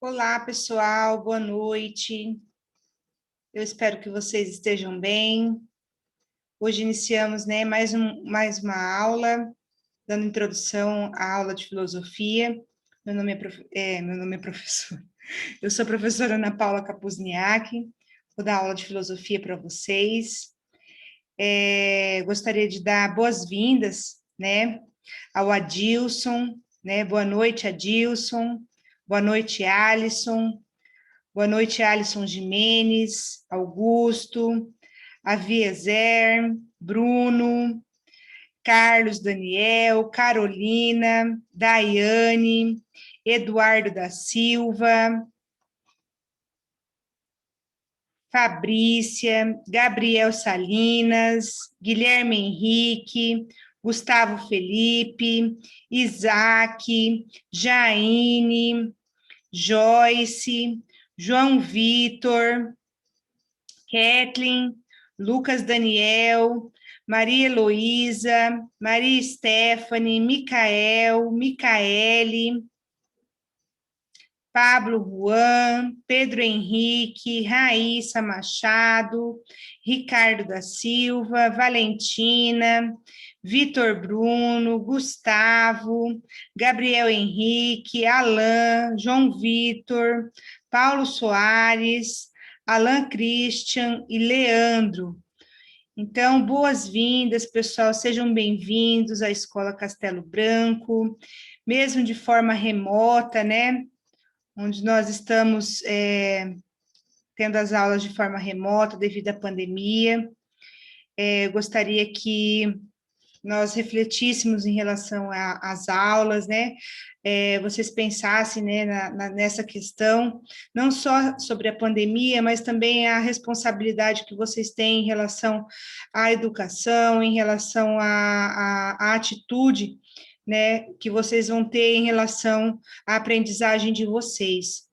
Olá, pessoal, boa noite. Eu espero que vocês estejam bem. Hoje iniciamos, mais uma aula, dando introdução à aula de filosofia. Meu nome é professor. Eu sou a professora Ana Paula Kapuzniak, vou dar aula de filosofia para vocês. Gostaria de dar boas-vindas, ao Adilson, Boa noite, Adilson. Boa noite, Alisson. Boa noite, Alisson Jimenez, Augusto, Aviezer, Bruno, Carlos Daniel, Carolina, Daiane, Eduardo da Silva, Fabrícia, Gabriel Salinas, Guilherme Henrique, Gustavo Felipe, Isaac, Jaine, Joyce, João Vitor, Kathleen, Lucas Daniel, Maria Heloísa, Maria Stephanie, Micael, Micaele, Pablo Juan, Pedro Henrique, Raíssa Machado, Ricardo da Silva, Valentina, Vitor Bruno, Gustavo, Gabriel Henrique, Alain, João Vitor, Paulo Soares, Alan Christian e Leandro. Então, boas-vindas, pessoal, sejam bem-vindos à Escola Castelo Branco, mesmo de forma remota, onde nós estamos tendo as aulas de forma remota devido à pandemia. Eu gostaria que nós refletíssemos em relação às aulas, vocês pensassem nessa questão, não só sobre a pandemia, mas também a responsabilidade que vocês têm em relação à educação, em relação à atitude, que vocês vão ter em relação à aprendizagem de vocês.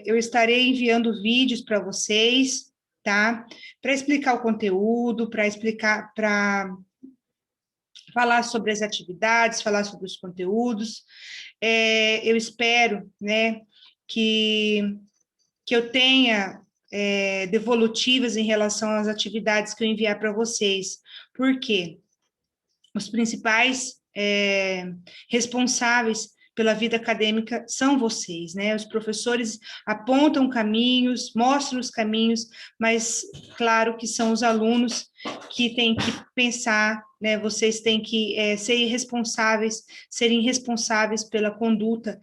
Eu estarei enviando vídeos para vocês, tá? Para explicar o conteúdo, para falar sobre as atividades, falar sobre os conteúdos. Eu espero, que eu tenha devolutivas em relação às atividades que eu enviar para vocês. Por quê? Os principais responsáveis pela vida acadêmica são vocês, Os professores apontam caminhos, mostram os caminhos, mas claro que são os alunos que têm que pensar, Vocês têm que serem responsáveis pela conduta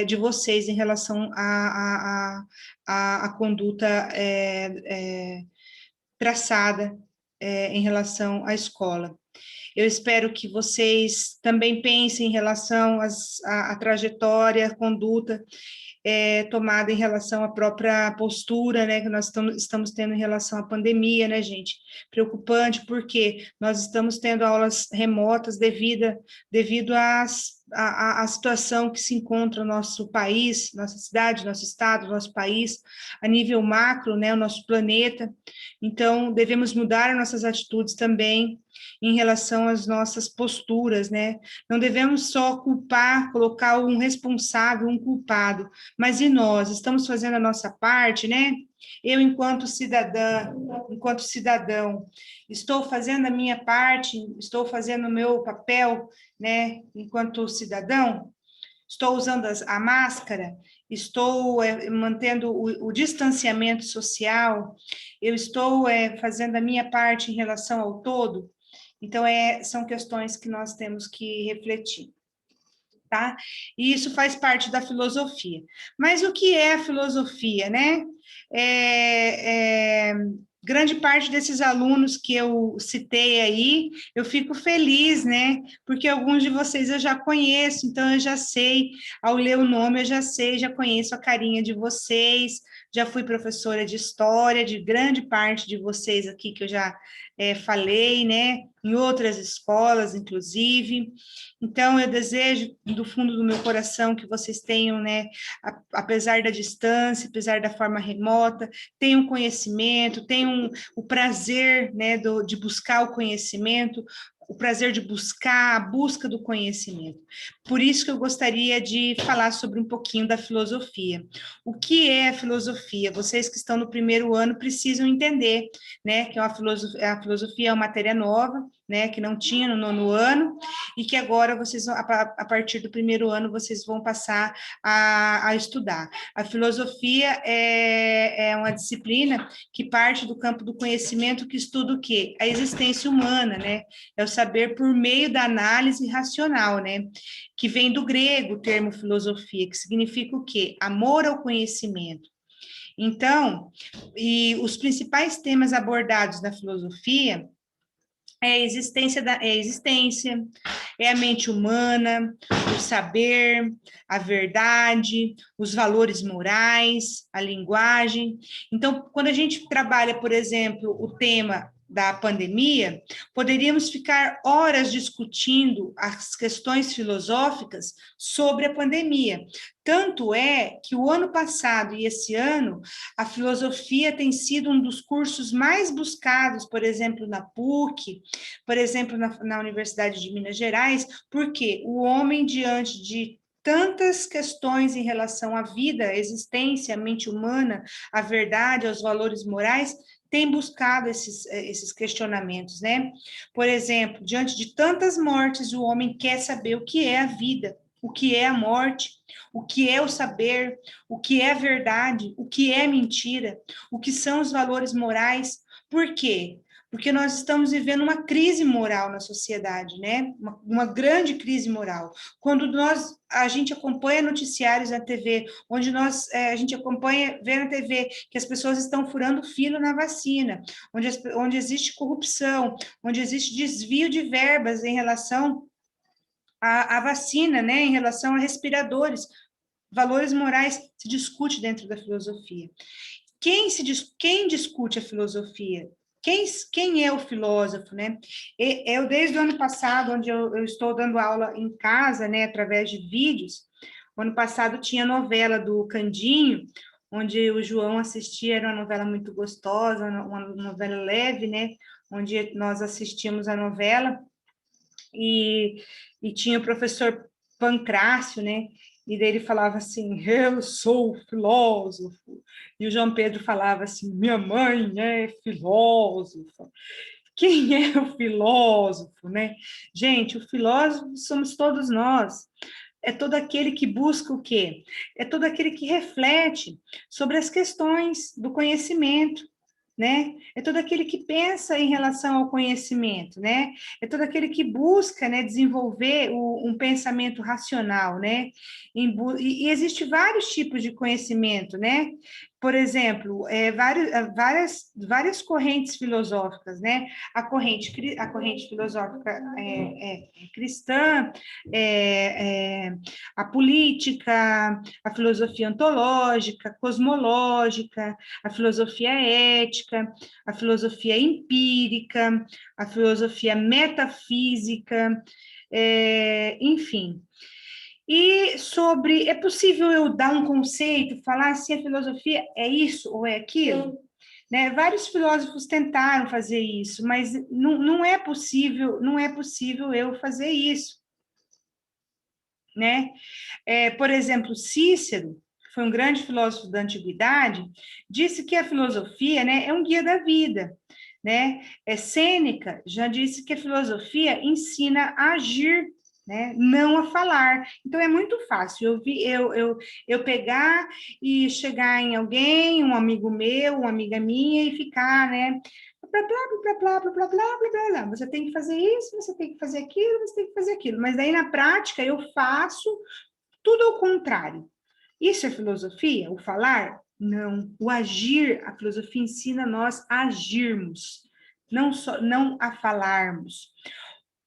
de vocês em relação à conduta traçada em relação à escola. Eu espero que vocês também pensem em relação à trajetória, à conduta tomada em relação à própria postura, que nós estamos tendo em relação à pandemia, gente? Preocupante, porque nós estamos tendo aulas remotas devido à situação que se encontra no nosso país, nossa cidade, nosso estado, nosso país, a nível macro, o nosso planeta. Então, devemos mudar nossas atitudes também em relação às nossas posturas, Não devemos só culpar, colocar um responsável, um culpado, mas e nós? Estamos fazendo a nossa parte, Eu, enquanto cidadão, estou fazendo a minha parte, estou fazendo o meu papel, enquanto cidadão? Estou usando a máscara? Estou mantendo o distanciamento social? Eu estou fazendo a minha parte em relação ao todo? Então, são questões que nós temos que refletir, tá? E isso faz parte da filosofia. Mas o que é a filosofia, Grande parte desses alunos que eu citei aí, eu fico feliz, Porque alguns de vocês eu já conheço, então eu já sei, ao ler o nome, eu já sei, já conheço a carinha de vocês, já fui professora de história, de grande parte de vocês aqui que eu já falei, Em outras escolas, inclusive. Então, eu desejo, do fundo do meu coração, que vocês tenham, apesar da distância, apesar da forma remota, tenham conhecimento, tenham o prazer, de buscar o conhecimento, o prazer de buscar, a busca do conhecimento. Por isso que eu gostaria de falar sobre um pouquinho da filosofia. O que é a filosofia? Vocês que estão no primeiro ano precisam entender, né, que a filosofia é uma matéria nova, né, que não tinha no nono ano, e que agora vocês, a partir do primeiro ano, vocês vão passar a estudar. A filosofia é uma disciplina que parte do campo do conhecimento, que estuda o quê? A existência humana, né? É o saber por meio da análise racional, né? Que vem do grego o termo filosofia, que significa o quê? Amor ao conhecimento. Então, e os principais temas abordados na filosofia é a existência, é a mente humana, o saber, a verdade, os valores morais, a linguagem. Então, quando a gente trabalha, por exemplo, o tema da pandemia, poderíamos ficar horas discutindo as questões filosóficas sobre a pandemia. Tanto é que o ano passado e esse ano, a filosofia tem sido um dos cursos mais buscados, por exemplo, na PUC, por exemplo, na Universidade de Minas Gerais, porque o homem, diante de tantas questões em relação à vida, à existência, à mente humana, à verdade, aos valores morais, tem buscado esses questionamentos, né? Por exemplo, diante de tantas mortes, o homem quer saber o que é a vida, o que é a morte, o que é o saber, o que é a verdade, o que é mentira, o que são os valores morais. Por quê? Porque nós estamos vivendo uma crise moral na sociedade, né? Uma grande crise moral. Quando a gente acompanha noticiários na TV, onde a gente acompanha, vê na TV que as pessoas estão furando filo na vacina, onde existe corrupção, onde existe desvio de verbas em relação à vacina, né? Em relação a respiradores, valores morais se discute dentro da filosofia. Quem discute a filosofia? Quem é o filósofo, né? Eu, desde o ano passado, onde eu estou dando aula em casa, né, através de vídeos, o ano passado tinha a novela do Candinho, onde o João assistia, era uma novela muito gostosa, uma novela leve, né, onde nós assistimos a novela, e tinha o professor Pancrácio, né, e daí ele falava assim, eu sou filósofo, e o João Pedro falava assim, minha mãe é filósofa. Quem é o filósofo, né? Gente, o filósofo somos todos nós. É todo aquele que busca o quê? É todo aquele que reflete sobre as questões do conhecimento, né? É todo aquele que pensa em relação ao conhecimento, né? É todo aquele que busca, né, desenvolver um pensamento racional, né? E existe vários tipos de conhecimento, né? Por exemplo, várias correntes filosóficas, né? A corrente filosófica cristã, a política, a filosofia ontológica, cosmológica, a filosofia ética, a filosofia empírica, a filosofia metafísica, enfim. E é possível eu dar um conceito, falar se a filosofia é isso ou é aquilo? Né? Vários filósofos tentaram fazer isso, mas não é possível eu fazer isso, né? Por exemplo, Cícero, que foi um grande filósofo da antiguidade, disse que a filosofia, né, é um guia da vida, né? Sêneca já disse que a filosofia ensina a agir, né, não a falar. Então é muito fácil eu pegar e chegar em alguém, um amigo meu, uma amiga minha, e ficar, né? Blá, blá, blá, blá, blá, blá, blá, blá, blá, blá. Você tem que fazer isso, você tem que fazer aquilo, você tem que fazer aquilo. Mas daí, na prática, eu faço tudo ao contrário. Isso é filosofia? O falar? Não. O agir, a filosofia ensina nós a agirmos, não a falarmos.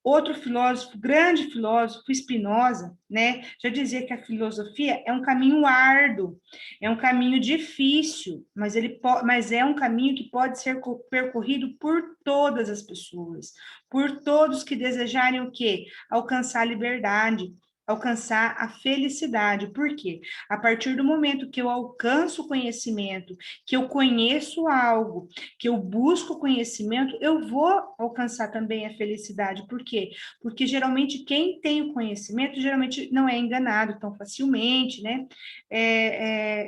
Outro filósofo, grande filósofo, Spinoza, né, já dizia que a filosofia é um caminho árduo, é um caminho difícil, mas é um caminho que pode ser percorrido por todas as pessoas, por todos que desejarem o quê? Alcançar a liberdade, alcançar a felicidade. Por quê? A partir do momento que eu alcanço o conhecimento, que eu conheço algo, que eu busco conhecimento, eu vou alcançar também a felicidade. Por quê? Porque geralmente quem tem o conhecimento geralmente não é enganado tão facilmente, né?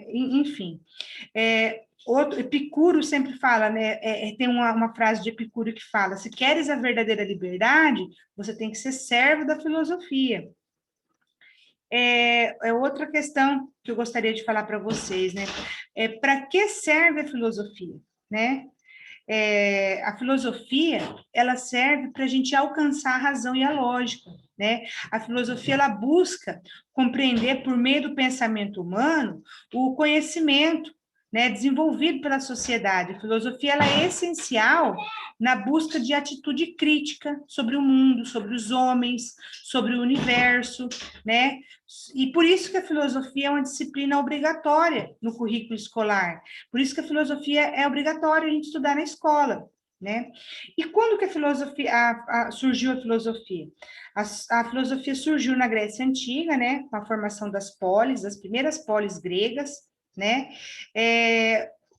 Enfim. Epicuro sempre fala, né? Tem uma frase de Epicuro que fala: se queres a verdadeira liberdade, você tem que ser servo da filosofia. Outra questão que eu gostaria de falar para vocês, né? Para que serve a filosofia, né? A filosofia, ela serve para a gente alcançar a razão e a lógica, né? A filosofia, ela busca compreender, por meio do pensamento humano, o conhecimento, né, desenvolvido pela sociedade. A filosofia, ela é essencial na busca de atitude crítica sobre o mundo, sobre os homens, sobre o universo, né? E por isso que a filosofia é uma disciplina obrigatória no currículo escolar. Por isso que a filosofia é obrigatória a gente estudar na escola, né? E quando que a filosofia surgiu a filosofia? A filosofia surgiu na Grécia Antiga, né? Com a formação das polis, das primeiras polis gregas, né?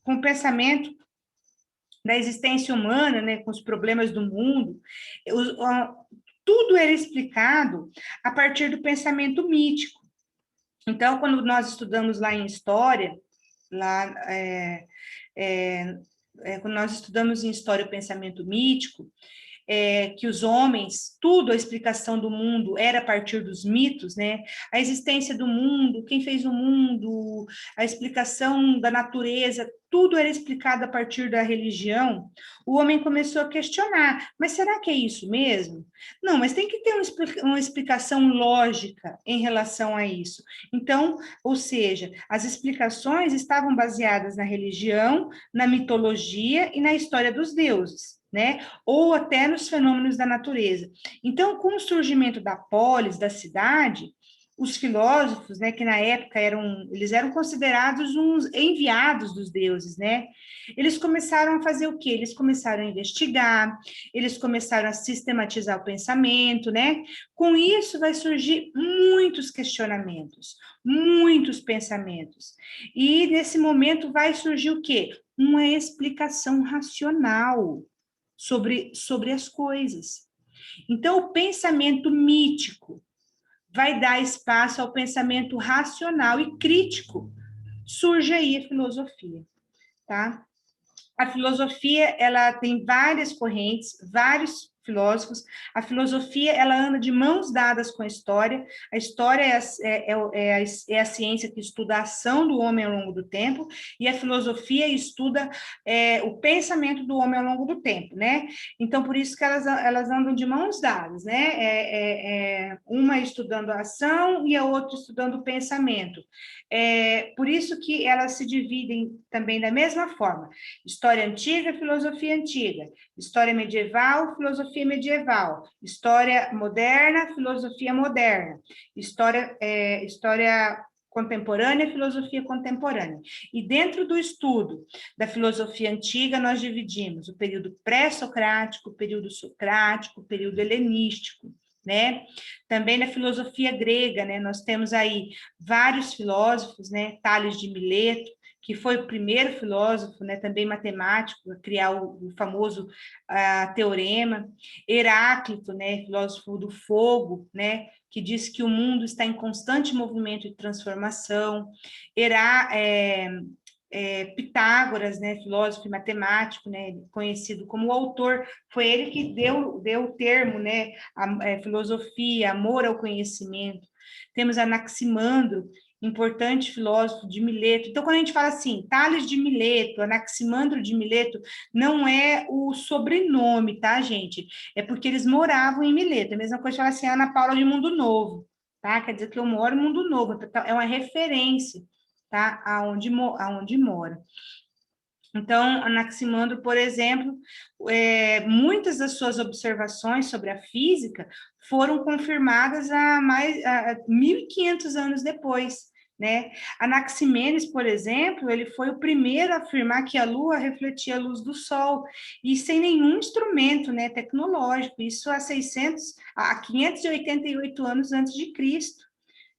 Com o pensamento da existência humana, né? Com os problemas do mundo, tudo era explicado a partir do pensamento mítico. Então, quando nós estudamos lá em história, lá quando nós estudamos em história o pensamento mítico, que os homens, tudo a explicação do mundo era a partir dos mitos, né? A existência do mundo, quem fez o mundo, a explicação da natureza, tudo era explicado a partir da religião. O homem começou a questionar, mas será que é isso mesmo? Não, mas tem que ter uma explicação lógica em relação a isso. Então, ou seja, as explicações estavam baseadas na religião, na mitologia e na história dos deuses, né? Ou até nos fenômenos da natureza. Então, com o surgimento da polis, da cidade, os filósofos, né, que na época eles eram considerados uns enviados dos deuses, né? Eles começaram a fazer o quê? Eles começaram a investigar, eles começaram a sistematizar o pensamento, né? Com isso vai surgir muitos questionamentos, muitos pensamentos. E nesse momento vai surgir o quê? Uma explicação racional sobre as coisas. Então, o pensamento mítico vai dar espaço ao pensamento racional e crítico. Surge aí a filosofia, tá? A filosofia, ela tem várias correntes, vários filósofos. A filosofia, ela anda de mãos dadas com a história. A história é a ciência que estuda a ação do homem ao longo do tempo, e a filosofia estuda o pensamento do homem ao longo do tempo, né? Então, por isso que elas andam de mãos dadas, né? Uma estudando a ação e a outra estudando o pensamento. Por isso que elas se dividem também da mesma forma. História antiga, filosofia antiga. História medieval, filosofia medieval. História moderna, filosofia moderna. História contemporânea, filosofia contemporânea. E dentro do estudo da filosofia antiga, nós dividimos o período pré-socrático, o período socrático, o período helenístico, né? Também na filosofia grega, né? Nós temos aí vários filósofos, né? Tales de Mileto, que foi o primeiro filósofo, né, também matemático, a criar o famoso teorema. Heráclito, né, filósofo do fogo, né, que disse que o mundo está em constante movimento de transformação. Pitágoras, né, filósofo e matemático, né, conhecido como o autor, foi ele que deu o termo, né, filosofia, amor ao conhecimento. Temos Anaximandro, importante filósofo de Mileto. Então, quando a gente fala assim, Tales de Mileto, Anaximandro de Mileto, não é o sobrenome, tá, gente? É porque eles moravam em Mileto. A mesma coisa que falar assim, Ana Paula de Mundo Novo, tá? Quer dizer que eu moro em Mundo Novo. É uma referência, tá? Aonde mora. Então, Anaximandro, por exemplo, muitas das suas observações sobre a física foram confirmadas a 1.500 anos depois, né? Anaximenes, por exemplo, ele foi o primeiro a afirmar que a Lua refletia a luz do Sol, e sem nenhum instrumento, né, tecnológico, isso há 588 anos antes de Cristo.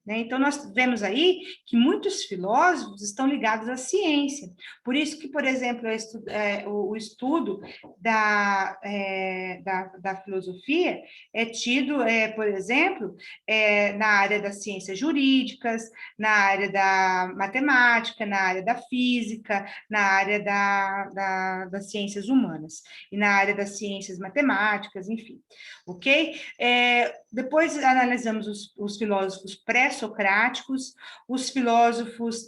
Né? Então, nós vemos aí que muitos filósofos estão ligados à ciência. Por isso que, por exemplo, o estudo da filosofia é tido, por exemplo, na área das ciências jurídicas, na área da matemática, na área da física, na área das ciências humanas, e na área das ciências matemáticas, enfim. Ok? Depois analisamos os filósofos pré-socráticos,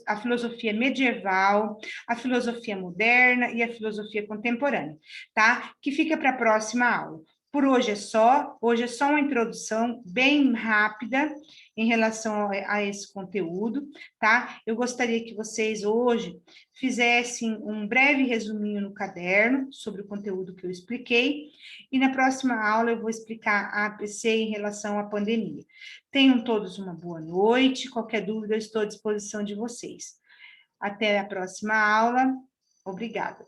a filosofia medieval, a filosofia moderna e a filosofia contemporânea, tá? Que fica para a próxima aula. Por hoje é só uma introdução bem rápida em relação a esse conteúdo, tá? Eu gostaria que vocês hoje fizessem um breve resuminho no caderno sobre o conteúdo que eu expliquei, e na próxima aula eu vou explicar a APC em relação à pandemia. Tenham todos uma boa noite, qualquer dúvida eu estou à disposição de vocês. Até a próxima aula, obrigada.